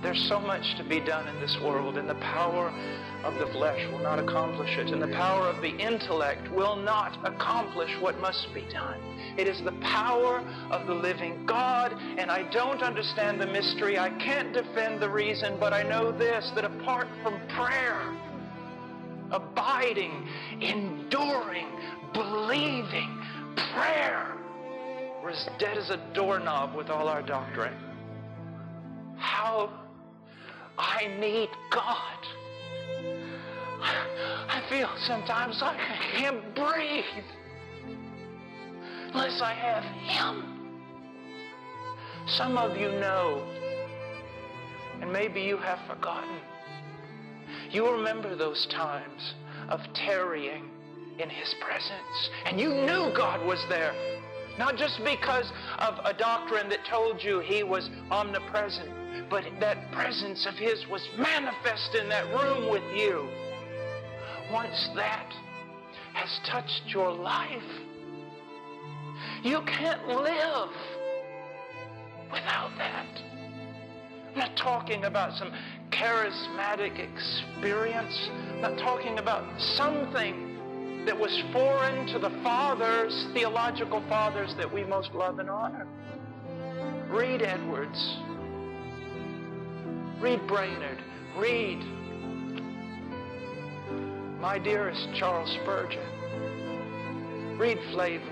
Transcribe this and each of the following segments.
There's so much to be done in this world, and the power of the flesh will not accomplish it, and the power of the intellect will not accomplish what must be done. It is the power of the living God, and I don't understand the mystery. I can't defend the reason, but I know this, that apart from prayer, abiding, enduring, believing, prayer, we're as dead as a doorknob with all our doctrine. How I need God. I feel sometimes like I can't breathe unless I have Him. Some of you know, and maybe you have forgotten. You remember those times of tarrying in His presence, and you knew God was there. Not just because of a doctrine that told you He was omnipresent, but that presence of His was manifest in that room with you. Once that has touched your life, you can't live without that. I'm not talking about some charismatic experience. I'm not talking about something that was foreign to the fathers, theological fathers that we most love and honor. Read Edwards. Read Brainerd. Read my dearest Charles Spurgeon. Read Flavel.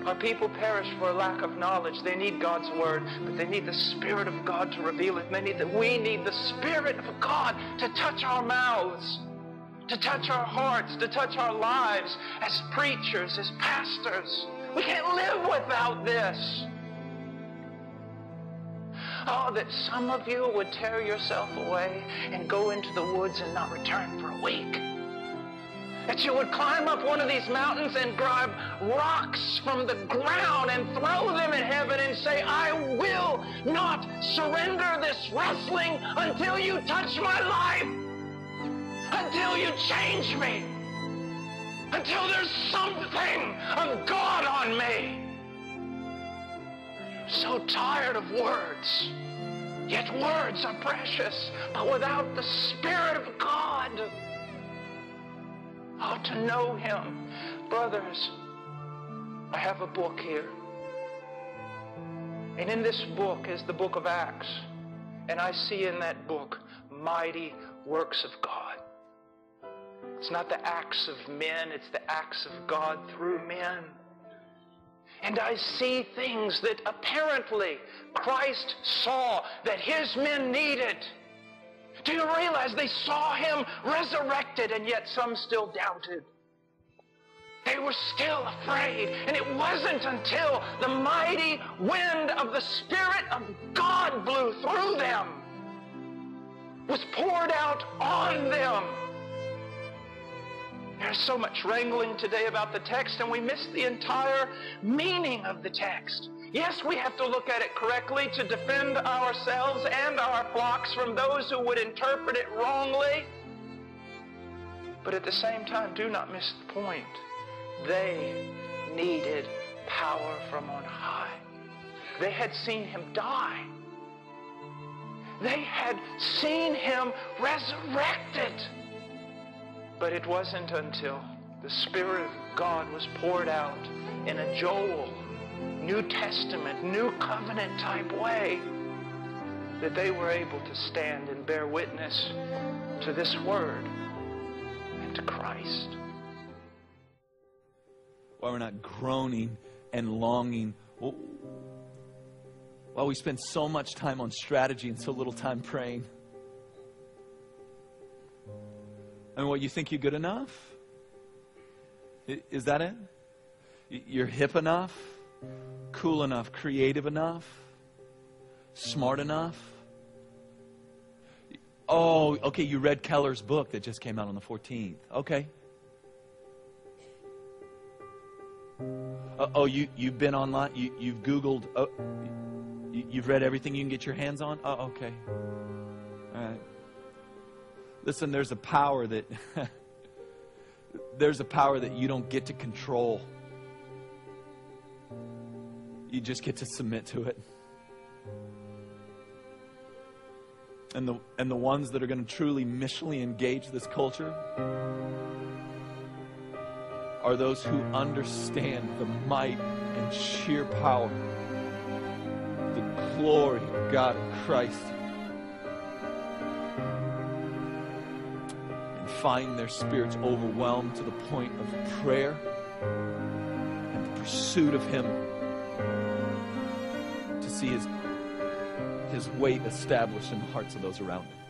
Our people perish for a lack of knowledge. They need God's Word, but they need the Spirit of God to reveal it. We need the Spirit of God to touch our mouths, to touch our hearts, to touch our lives as preachers, as pastors. We can't live without this. Oh, that some of you would tear yourself away and go into the woods and not return for a week. That you would climb up one of these mountains and grab rocks from the ground and throw them in heaven and say, I will not surrender this wrestling until you touch my life, until you change me, until there's something of God on me. So tired of words, yet words are precious, but without the Spirit of God, oh, to know Him. Brothers, I have a book here. And in this book is the book of Acts. And I see in that book mighty works of God. It's not the acts of men, it's the acts of God through men. And I see things that apparently Christ saw that His men needed. Do you realize they saw Him resurrected, and yet some still doubted? They were still afraid. And it wasn't until the mighty wind of the Spirit of God blew through them, was poured out on them. There's so much wrangling today about the text, and we miss the entire meaning of the text. Yes, we have to look at it correctly to defend ourselves and our flocks from those who would interpret it wrongly. But at the same time, do not miss the point. They needed power from on high. They had seen Him die. They had seen Him resurrected. But it wasn't until the Spirit of God was poured out in a Joel, New Testament, New Covenant type way that they were able to stand and bear witness to this Word and to Christ. Why we're not groaning and longing. Why we spend so much time on strategy and so little time praying. I mean, what, you think you're good enough? Is that it? You're hip enough? Cool enough? Creative enough? Smart enough? Oh, okay, you read Keller's book that just came out on the 14th. Okay. Oh, you've been online? You've Googled? Oh, you've read everything you can get your hands on? Oh, okay. All right. Listen, there's a power that you don't get to control. You just get to submit to it. and the ones that are going to truly missionally engage this culture are those who understand the might and sheer power, the glory of God in Christ, and find their spirits overwhelmed to the point of prayer and the pursuit of Him to see His weight established in the hearts of those around Him.